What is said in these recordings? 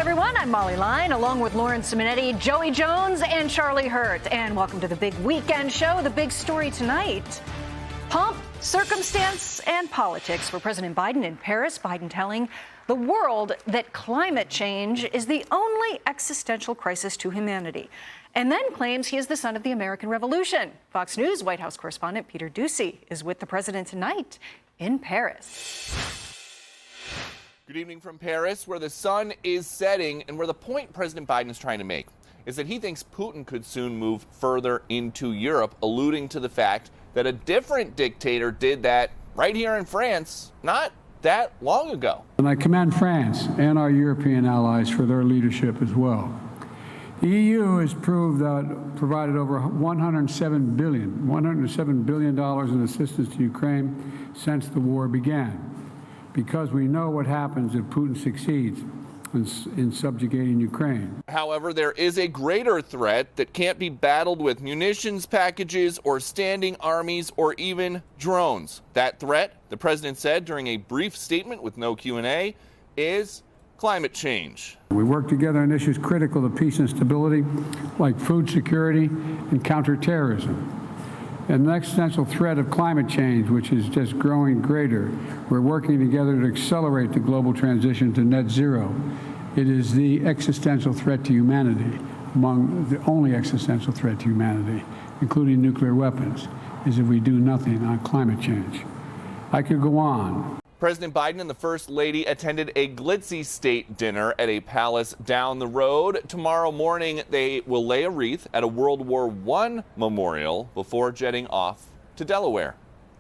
everyone. I'm Molly Line, along with Lauren Simonetti, Joey Jones, and Charlie Hurt. And welcome to the big weekend show. The big story tonight: pomp, circumstance, and politics for President Biden in Paris. Biden telling the world that climate change is the only existential crisis to humanity, and then claims he is the son of the American Revolution. Fox News White House correspondent Peter Doocy is with the president tonight in Paris. Good evening from Paris, where the sun is setting and where the point President Biden is trying to make is that he thinks Putin could soon move further into Europe, alluding to the fact that a different dictator did that right here in France not that long ago. And I commend France and our European allies for their leadership as well. The EU has provided over $107 billion in assistance to Ukraine since the war began, because we know what happens if Putin succeeds in subjugating Ukraine. However, there is a greater threat that can't be battled with munitions packages or standing armies or even drones. That threat, the president said during a brief statement with no Q&A, is climate change. We work together on issues critical to peace and stability, like food security and counterterrorism. And the existential threat of climate change, which is just growing greater, we're working together to accelerate the global transition to net zero. It is the existential threat to humanity, among the only existential threat to humanity, including nuclear weapons, is if we do nothing on climate change. I could go on. President Biden and the First Lady attended a glitzy state dinner at a palace down the road. Tomorrow morning, they will lay a wreath at a World War I memorial before jetting off to Delaware.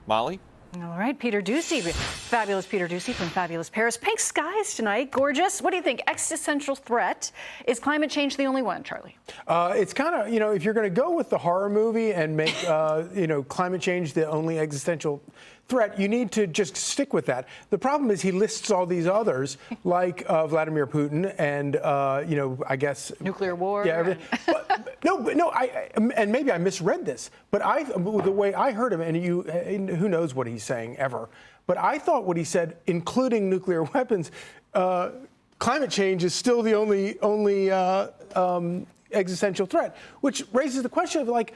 Molly? All right, Peter Doocy, fabulous Peter Doocy from fabulous Paris. Pink skies tonight, gorgeous. What do you think? Existential threat. Is climate change the only one, Charlie? It's kind of, if you're going to go with the horror movie and make, climate change the only existential threat, you need to just stick with that. The problem is he lists all these others, like Vladimir Putin and, I guess... nuclear war. Yeah, and maybe I misread this, but the way I heard him, and who knows what he's saying ever, but I thought what he said, including nuclear weapons, climate change is still the only existential threat, which raises the question of, like,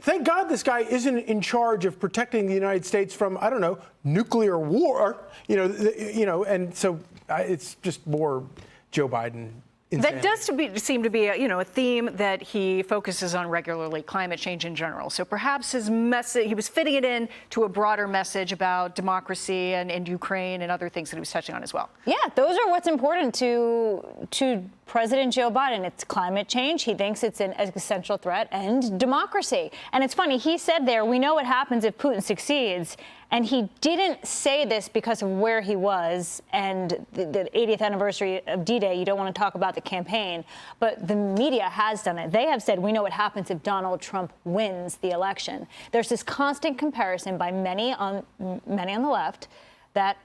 thank God this guy isn't in charge of protecting the United States from, I don't know, nuclear war, and so it's just more Joe Biden. That does seem to be a theme that he focuses on regularly, climate change in general. So perhaps his message, he was fitting it in to a broader message about democracy and Ukraine and other things that he was touching on as well. Yeah, those are what's important to President Joe Biden. It's climate change. He thinks it's an existential threat, and democracy. And it's funny, he said there, we know what happens if Putin succeeds. And he didn't say this because of where he was and the 80th anniversary of D-Day. You don't want to talk about the campaign, but the media has done it. They have said, we know what happens if Donald Trump wins the election. There's this constant comparison by many on the left that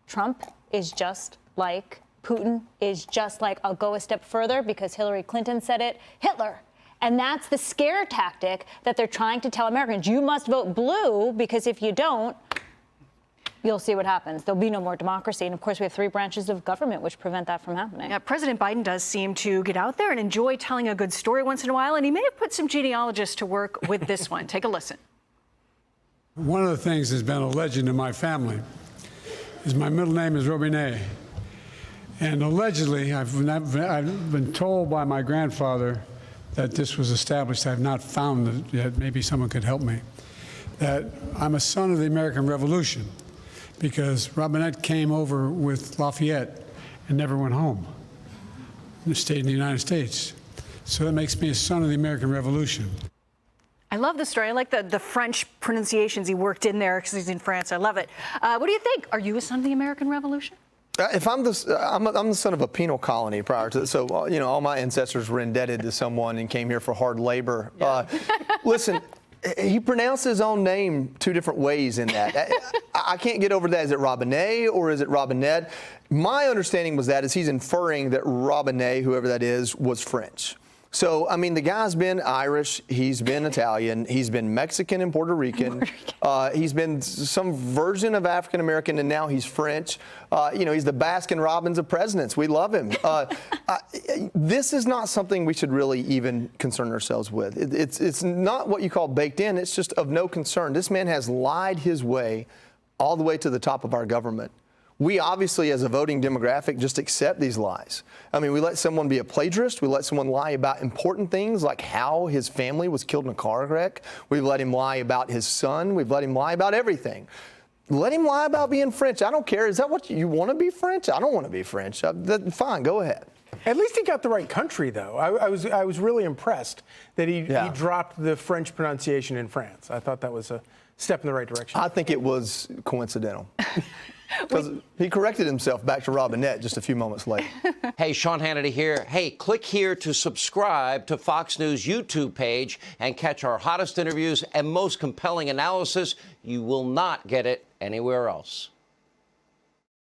Trump is just like Putin, is just like, I'll go a step further because Hillary Clinton said it, Hitler. And that's the scare tactic that they're trying to tell Americans. You must vote blue, because if you don't, you'll see what happens. There'll be no more democracy. And of course, we have 3 branches of government which prevent that from happening. Yeah, President Biden does seem to get out there and enjoy telling a good story once in a while. And he may have put some genealogists to work with this one. Take a listen. One of the things that's been a legend in my family is my middle name is Robinet. And allegedly, I've been told by my grandfather that this was established. I've not found it yet. Maybe someone could help me. That I'm a son of the American Revolution, because Robinette came over with Lafayette and never went home. He stayed in the United States. So that makes me a son of the American Revolution. I love the story. I like the French pronunciations he worked in there because he's in France. I love it. What do you think? Are you a son of the American Revolution? If I'm the son of a penal colony prior to, so all my ancestors were indebted to someone and came here for hard labor. Yeah. Listen, he pronounced his own name 2 different ways in that. I can't get over that. Is it Robinet or is it Robinette? My understanding was that he's inferring that Robinet, whoever that is, was French. So, I mean, the guy's been Irish, he's been Italian, he's been Mexican and Puerto Rican, he's been some version of African American, and now he's French. He's the Baskin Robbins of presidents. We love him. This is not something we should really even concern ourselves with. It's not what you call baked in. It's just of no concern. This man has lied his way all the way to the top of our government. We obviously, as a voting demographic, just accept these lies. I mean, we let someone be a plagiarist. We let someone lie about important things like how his family was killed in a car wreck. We've let him lie about his son. We've let him lie about everything. Let him lie about being French. I don't care. Is that what you want to be French? I don't want to be French. Fine, go ahead. At least he got the right country, though. I was really impressed that he dropped the French pronunciation in France. I thought that was a step in the right direction. I think it was coincidental. Because he corrected himself back to Robinette just a few moments later. Hey, Sean Hannity here. Hey, click here to subscribe to Fox News YouTube page and catch our hottest interviews and most compelling analysis. You will not get it anywhere else.